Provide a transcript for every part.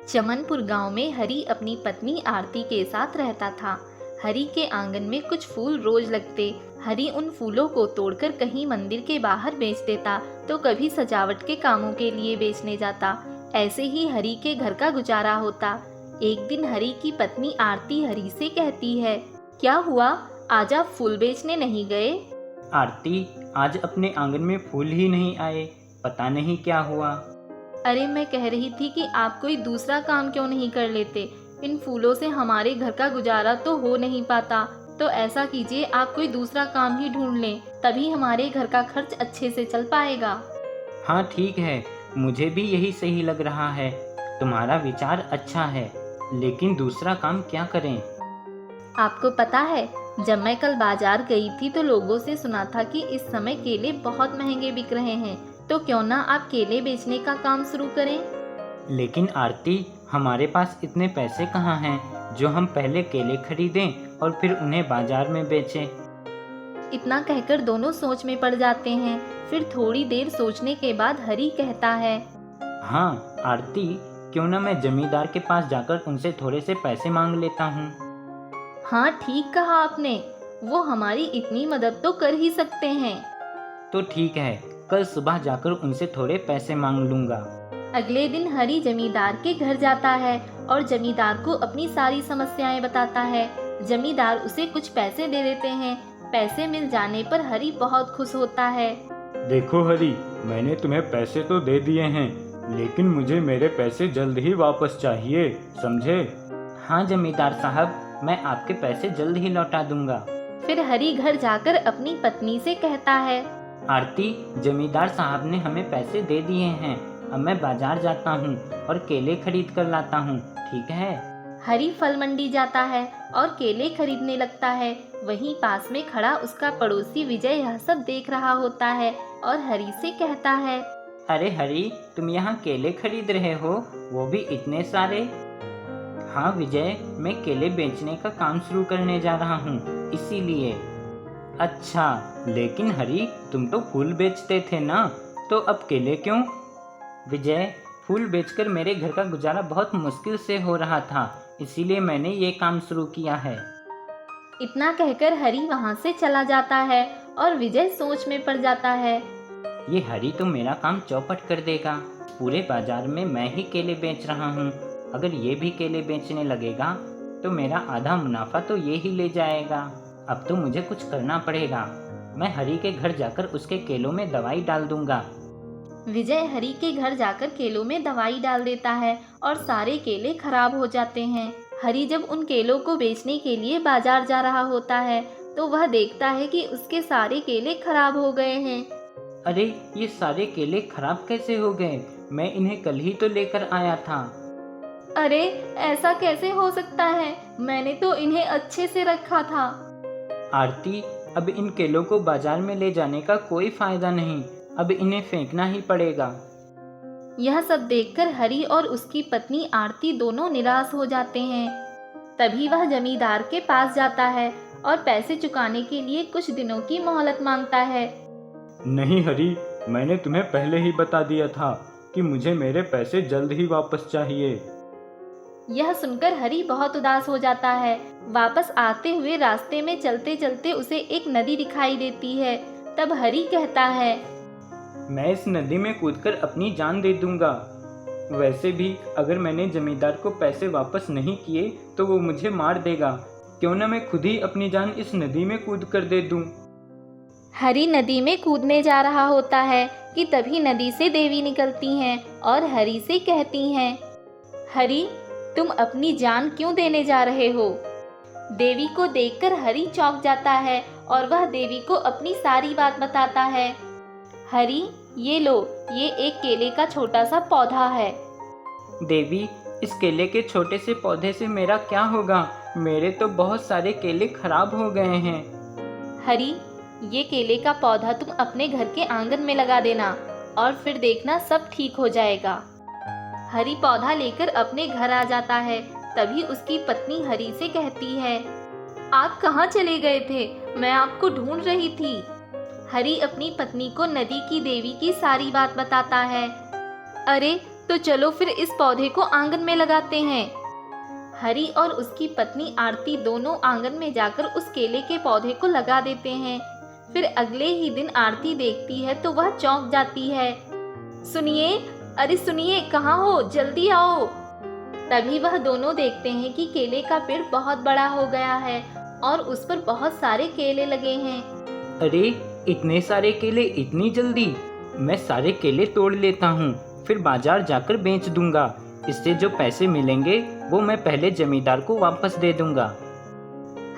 चमनपुर गांव में हरी अपनी पत्नी आरती के साथ रहता था। हरी के आंगन में कुछ फूल रोज लगते। हरी उन फूलों को तोड़कर कहीं मंदिर के बाहर बेच देता तो कभी सजावट के कामों के लिए बेचने जाता। ऐसे ही हरी के घर का गुजारा होता। एक दिन हरी की पत्नी आरती हरी से कहती है, क्या हुआ, आज आप फूल बेचने नहीं गए? आरती, आज अपने आंगन में फूल ही नहीं आए, पता नहीं क्या हुआ। अरे मैं कह रही थी कि आप कोई दूसरा काम क्यों नहीं कर लेते? इन फूलों से हमारे घर का गुजारा तो हो नहीं पाता। तो ऐसा कीजिए, आप कोई दूसरा काम ही ढूंढ लें, तभी हमारे घर का खर्च अच्छे से चल पाएगा। हाँ ठीक है, मुझे भी यही सही लग रहा है। तुम्हारा विचार अच्छा है, लेकिन दूसरा काम क्या करें? आपको पता है, जब मैं कल बाजार गई थी तो लोगों से सुना था कि इस समय केले बहुत महंगे बिक रहे हैं। तो क्यों ना आप केले बेचने का काम शुरू करें? लेकिन आरती, हमारे पास इतने पैसे कहाँ हैं जो हम पहले केले खरीदें और फिर उन्हें बाजार में बेचें। इतना कहकर दोनों सोच में पड़ जाते हैं। फिर थोड़ी देर सोचने के बाद हरी कहता है, हाँ आरती, क्यों ना मैं जमींदार के पास जाकर उनसे थोड़े से पैसे मांग लेता हूँ। हाँ ठीक कहा आपने, वो हमारी इतनी मदद तो कर ही सकते हैं। तो ठीक है, कल सुबह जाकर उनसे थोड़े पैसे मांग लूँगा। अगले दिन हरी जमींदार के घर जाता है और जमींदार को अपनी सारी समस्याएं बताता है। जमींदार उसे कुछ पैसे दे देते हैं। पैसे मिल जाने पर हरी बहुत खुश होता है। देखो हरी, मैंने तुम्हें पैसे तो दे दिए हैं, लेकिन मुझे मेरे पैसे जल्द ही वापस चाहिए, समझे? हाँ जमींदार साहब, मैं आपके पैसे जल्द ही लौटा दूंगा। फिर हरी घर जाकर अपनी पत्नी से कहता है, आरती, जमींदार साहब ने हमें पैसे दे दिए हैं, अब मैं बाजार जाता हूँ और केले खरीद कर लाता हूँ, ठीक है? हरी फल मंडी जाता है और केले खरीदने लगता है। वहीं पास में खड़ा उसका पड़ोसी विजय यह सब देख रहा होता है और हरी से कहता है, अरे हरी, तुम यहाँ केले खरीद रहे हो, वो भी इतने सारे? हाँ विजय, मैं केले बेचने का काम शुरू करने जा रहा हूँ, इसीलिए। अच्छा, लेकिन हरी, तुम तो फूल बेचते थे ना, तो अब केले क्यों? विजय, फूल बेचकर मेरे घर का गुजारा बहुत मुश्किल से हो रहा था, इसीलिए मैंने ये काम शुरू किया है। इतना कहकर हरी वहाँ से चला जाता है और विजय सोच में पड़ जाता है। ये हरी तो मेरा काम चौपट कर देगा। पूरे बाजार में मैं ही केले बेच रहा हूँ, अगर ये भी केले बेचने लगेगा तो मेरा आधा मुनाफा तो ये ही ले जाएगा। अब तो मुझे कुछ करना पड़ेगा। मैं हरी के घर जाकर उसके केलों में दवाई डाल दूंगा। विजय हरी के घर जाकर केलों में दवाई डाल देता है और सारे केले खराब हो जाते हैं। हरी जब उन केलों को बेचने के लिए बाजार जा रहा होता है तो वह देखता है कि उसके सारे केले खराब हो गए हैं। अरे, ये सारे केले खराब कैसे हो गए? मैं इन्हें कल ही तो लेकर आया था। अरे, ऐसा कैसे हो सकता है? मैंने तो इन्हें अच्छे से रखा था। आरती, अब इन केलों को बाजार में ले जाने का कोई फायदा नहीं, अब इन्हें फेंकना ही पड़ेगा। यह सब देखकर हरी और उसकी पत्नी आरती दोनों निराश हो जाते हैं। तभी वह जमींदार के पास जाता है और पैसे चुकाने के लिए कुछ दिनों की मोहलत मांगता है। नहीं हरी, मैंने तुम्हें पहले ही बता दिया था कि मुझे मेरे पैसे जल्द ही वापस चाहिए। यह सुनकर हरी बहुत उदास हो जाता है। वापस आते हुए रास्ते में चलते चलते उसे एक नदी दिखाई देती है। तब हरी कहता है, मैं इस नदी में कूदकर अपनी जान दे दूंगा। वैसे भी अगर मैंने जमींदार को पैसे वापस नहीं किए तो वो मुझे मार देगा। क्यों ना मैं खुद ही अपनी जान इस नदी में कूद कर दे दूं। हरी नदी में कूदने जा रहा होता है कि तभी नदी से देवी निकलती हैं और हरी से कहती हैं, हरी, तुम अपनी जान क्यों देने जा रहे हो? देवी को देखकर हरी चौंक जाता है और वह देवी को अपनी सारी बात बताता है। हरी, ये लो, ये एक केले का छोटा सा पौधा है। देवी, इस केले के छोटे से पौधे से मेरा क्या होगा? मेरे तो बहुत सारे केले खराब हो गए हैं। हरी, ये केले का पौधा तुम अपने घर के आंगन में लगा देना और फिर देखना सब ठीक हो जाएगा। हरी पौधा लेकर अपने घर आ जाता है। तभी उसकी पत्नी हरी से कहती है, आप कहाँ चले गए थे? मैं आपको ढूंढ रही थी। हरी अपनी पत्नी को नदी की देवी की सारी बात बताता है। अरे, तो चलो फिर इस पौधे को आंगन में लगाते हैं। हरी और उसकी पत्नी आरती दोनों आंगन में जाकर उस केले के पौधे को लगा देते हैं। फिर अगले ही दिन आरती देखती है तो वह चौंक जाती है। सुनिए, अरे सुनिए, कहाँ हो, जल्दी आओ। तभी वह दोनों देखते हैं कि केले का पेड़ बहुत बड़ा हो गया है और उस पर बहुत सारे केले लगे हैं। अरे इतने सारे केले इतनी जल्दी? मैं सारे केले तोड़ लेता हूँ, फिर बाजार जाकर बेच दूंगा। इससे जो पैसे मिलेंगे वो मैं पहले जमींदार को वापस दे दूंगा।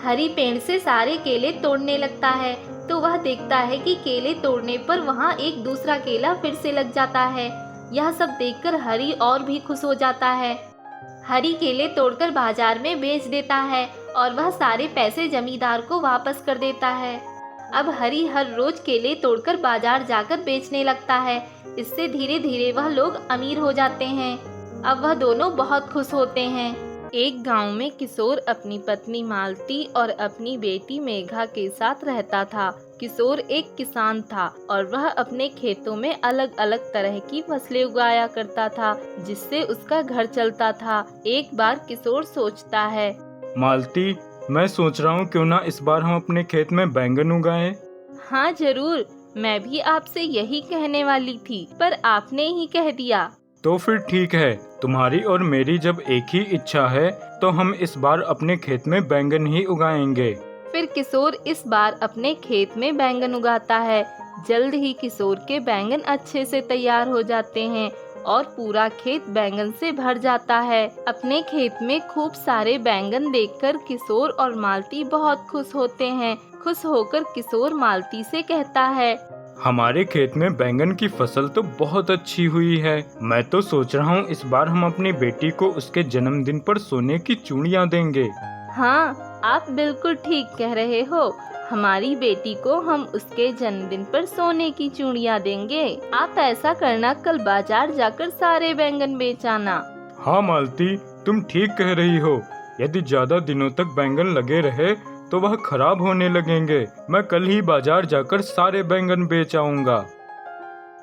हरी पेड़ से सारे केले तोड़ने लगता है तो वह देखता है कि केले तोड़ने पर वहाँ एक दूसरा केला फिर से लग जाता है। यह सब देखकर हरी और भी खुश हो जाता है। हरी केले तोड़कर बाजार में बेच देता है और वह सारे पैसे जमींदार को वापस कर देता है। अब हरी हर रोज केले तोड़कर बाजार जाकर बेचने लगता है। इससे धीरे धीरे वह लोग अमीर हो जाते हैं। अब वह दोनों बहुत खुश होते हैं। एक गांव में किशोर अपनी पत्नी मालती और अपनी बेटी मेघा के साथ रहता था। किशोर एक किसान था और वह अपने खेतों में अलग अलग तरह की फसलें उगाया करता था, जिससे उसका घर चलता था। एक बार किशोर सोचता है, मालती, मैं सोच रहा हूँ क्यों ना इस बार हम अपने खेत में बैंगन उगाएं। हाँ जरूर, मैं भी आपसे यही कहने वाली थी, पर आपने ही कह दिया। तो फिर ठीक है, तुम्हारी और मेरी जब एक ही इच्छा है तो हम इस बार अपने खेत में बैंगन ही उगाएंगे। फिर किशोर इस बार अपने खेत में बैंगन उगाता है। जल्द ही किशोर के बैंगन अच्छे से तैयार हो जाते हैं और पूरा खेत बैंगन से भर जाता है। अपने खेत में खूब सारे बैंगन देखकर किशोर और मालती बहुत खुश होते हैं। खुश होकर किशोर मालती से कहता है, हमारे खेत में बैंगन की फसल तो बहुत अच्छी हुई है। मैं तो सोच रहा हूँ इस बार हम अपनी बेटी को उसके जन्मदिन पर सोने की चूड़ियाँ देंगे। हाँ, आप बिल्कुल ठीक कह रहे हो। हमारी बेटी को हम उसके जन्मदिन पर सोने की चूड़ियाँ देंगे। आप ऐसा करना, कल बाजार जाकर सारे बैंगन बेच आना। हाँ मालती, तुम ठीक कह रही हो। यदि ज्यादा दिनों तक बैंगन लगे रहे तो वह खराब होने लगेंगे। मैं कल ही बाजार जाकर सारे बैंगन बेच आऊंगा।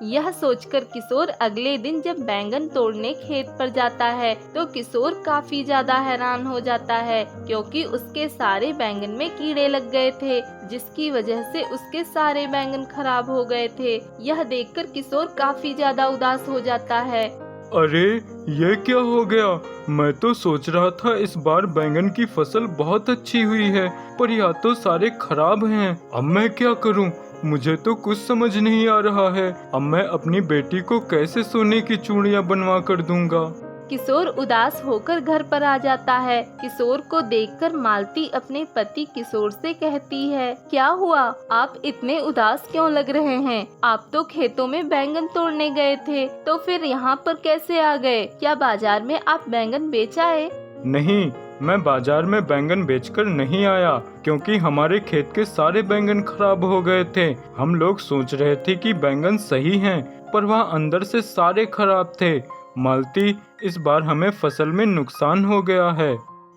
यह सोचकर किशोर अगले दिन जब बैंगन तोड़ने खेत पर जाता है तो किशोर काफी ज्यादा हैरान हो जाता है, क्योंकि उसके सारे बैंगन में कीड़े लग गए थे, जिसकी वजह से उसके सारे बैंगन खराब हो गए थे। यह देखकर किशोर काफी ज्यादा उदास हो जाता है। अरे ये क्या हो गया? मैं तो सोच रहा था इस बार बैंगन की फसल बहुत अच्छी हुई है, पर या तो सारे खराब हैं। अब मैं क्या करूं? मुझे तो कुछ समझ नहीं आ रहा है। अब मैं अपनी बेटी को कैसे सोने की चूड़ियां बनवा कर दूंगा? किशोर उदास होकर घर पर आ जाता है। किशोर को देखकर मालती अपने पति किशोर से कहती है, क्या हुआ? आप इतने उदास क्यों लग रहे हैं? आप तो खेतों में बैंगन तोड़ने गए थे, तो फिर यहाँ पर कैसे आ गए? क्या बाजार में आप बैंगन बेच आए? नहीं, मैं बाजार में बैंगन बेचकर नहीं आया, क्योंकि हमारे खेत के सारे बैंगन खराब हो गए थे। हम लोग सोच रहे थे कि बैंगन सही हैं, पर वह अंदर से सारे खराब थे। मालती, इस बार हमें फसल में नुकसान हो गया है।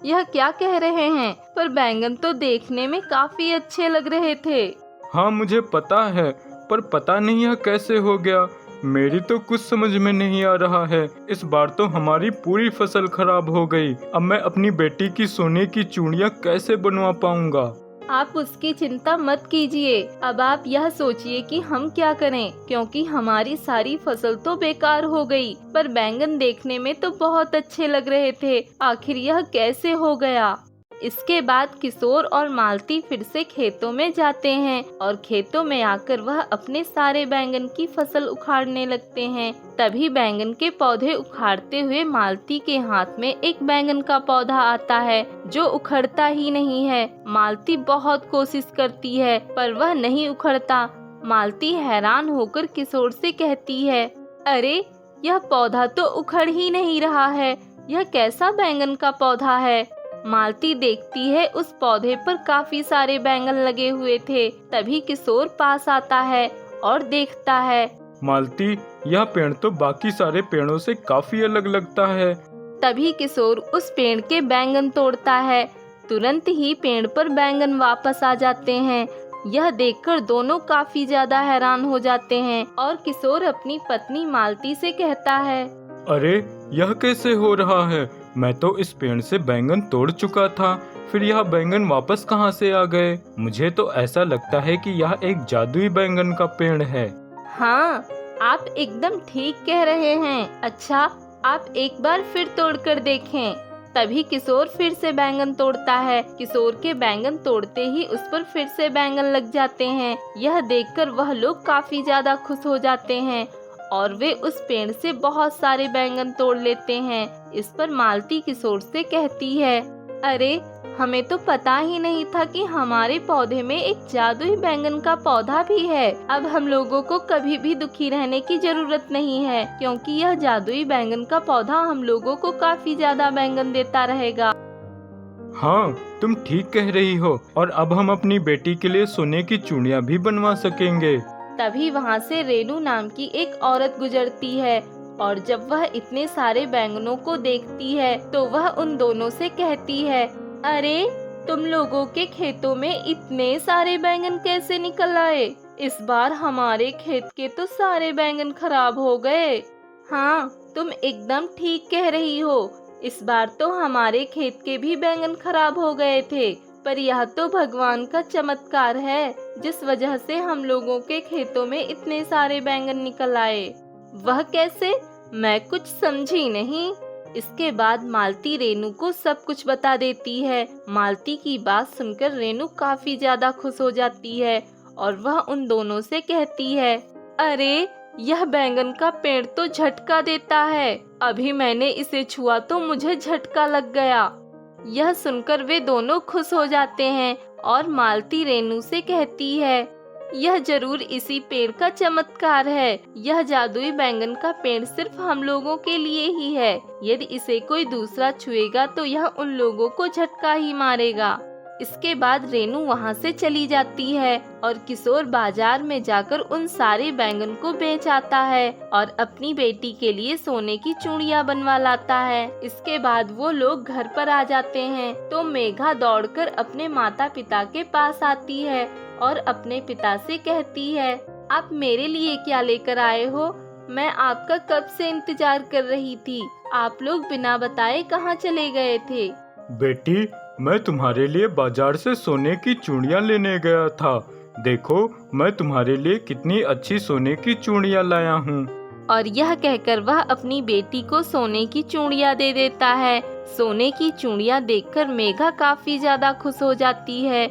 यह क्या कह रहे हैं? पर बैंगन तो देखने में काफी अच्छे लग रहे थे। हाँ मुझे पता है, पर पता नहीं यह कैसे हो गया। मेरी तो कुछ समझ में नहीं आ रहा है। इस बार तो हमारी पूरी फसल खराब हो गई। अब मैं अपनी बेटी की सोने की चूड़ियाँ कैसे बनवा पाऊंगा? आप उसकी चिंता मत कीजिए। अब आप यह सोचिए कि हम क्या करें, क्योंकि हमारी सारी फसल तो बेकार हो गई, पर बैंगन देखने में तो बहुत अच्छे लग रहे थे। आखिर यह कैसे हो गया? इसके बाद किशोर और मालती फिर से खेतों में जाते हैं और खेतों में आकर वह अपने सारे बैंगन की फसल उखाड़ने लगते हैं। तभी बैंगन के पौधे उखाड़ते हुए मालती के हाथ में एक बैंगन का पौधा आता है, जो उखड़ता ही नहीं है। मालती बहुत कोशिश करती है, पर वह नहीं उखड़ता। मालती हैरान होकर किशोर से कहती है, अरे यह पौधा तो उखड़ ही नहीं रहा है। यह कैसा बैंगन का पौधा है? मालती देखती है उस पौधे पर काफी सारे बैंगन लगे हुए थे। तभी किशोर पास आता है और देखता है, मालती, यह पेड़ तो बाकी सारे पेड़ों से काफी अलग लगता है। तभी किशोर उस पेड़ के बैंगन तोड़ता है। तुरंत ही पेड़ पर बैंगन वापस आ जाते हैं। यह देखकर दोनों काफी ज्यादा हैरान हो जाते हैं और किशोर अपनी पत्नी मालती से कहता है, अरे यह कैसे हो रहा है? मैं तो इस पेड़ से बैंगन तोड़ चुका था, फिर यह बैंगन वापस कहाँ से आ गए? मुझे तो ऐसा लगता है कि यह एक जादुई बैंगन का पेड़ है। हाँ, आप एकदम ठीक कह रहे हैं। अच्छा, आप एक बार फिर तोड़कर देखें। तभी किशोर फिर से बैंगन तोड़ता है। किशोर के बैंगन तोड़ते ही उस पर फिर से बैंगन लग जाते हैं। यह देखकर वह लोग काफी ज्यादा खुश हो जाते हैं और वे उस पेड़ से बहुत सारे बैंगन तोड़ लेते हैं। इस पर मालती किशोर से कहती है, अरे हमें तो पता ही नहीं था कि हमारे पौधे में एक जादुई बैंगन का पौधा भी है। अब हम लोगों को कभी भी दुखी रहने की जरूरत नहीं है, क्योंकि यह जादुई बैंगन का पौधा हम लोगों को काफी ज्यादा बैंगन देता रहेगा। हाँ, तुम ठीक कह रही हो, और अब हम अपनी बेटी के लिए सोने की चूड़ियाँ भी बनवा सकेंगे। तभी वहाँ से रेनू नाम की एक औरत गुजरती है और जब वह इतने सारे बैंगनों को देखती है तो वह उन दोनों से कहती है, अरे तुम लोगों के खेतों में इतने सारे बैंगन कैसे निकल आए? इस बार हमारे खेत के तो सारे बैंगन खराब हो गए। हाँ, तुम एकदम ठीक कह रही हो। इस बार तो हमारे खेत के भी बैंगन खराब हो गए थे, पर यह तो भगवान का चमत्कार है, जिस वजह से हम लोगों के खेतों में इतने सारे बैंगन निकल आए। वह कैसे? मैं कुछ समझी नहीं। इसके बाद मालती रेनू को सब कुछ बता देती है। मालती की बात सुनकर रेनू काफी ज्यादा खुश हो जाती है और वह उन दोनों से कहती है, अरे यह बैंगन का पेड़ तो झटका देता है। अभी मैंने इसे छुआ तो मुझे झटका लग गया। यह सुनकर वे दोनों खुश हो जाते हैं और मालती रेनू से कहती है, यह जरूर इसी पेड़ का चमत्कार है। यह जादुई बैंगन का पेड़ सिर्फ हम लोगों के लिए ही है। यदि इसे कोई दूसरा छुएगा तो यह उन लोगों को झटका ही मारेगा। इसके बाद रेनू वहाँ से चली जाती है और किशोर बाजार में जाकर उन सारे बैंगन को बेच आता है और अपनी बेटी के लिए सोने की चूड़ियाँ बनवा लाता है। इसके बाद वो लोग घर पर आ जाते हैं तो मेघा दौड़कर अपने माता पिता के पास आती है और अपने पिता से कहती है, आप मेरे लिए क्या लेकर आए हो? मैं आपका कब से इंतजार कर रही थी। आप लोग बिना बताए कहाँ चले गए थे? बेटी, मैं तुम्हारे लिए बाजार से सोने की चूड़ियाँ लेने गया था। देखो, मैं तुम्हारे लिए कितनी अच्छी सोने की चूड़ियाँ लाया हूँ। और यह कहकर वह अपनी बेटी को सोने की चूड़ियाँ दे देता है। सोने की चूड़ियाँ देखकर मेघा काफी ज्यादा खुश हो जाती है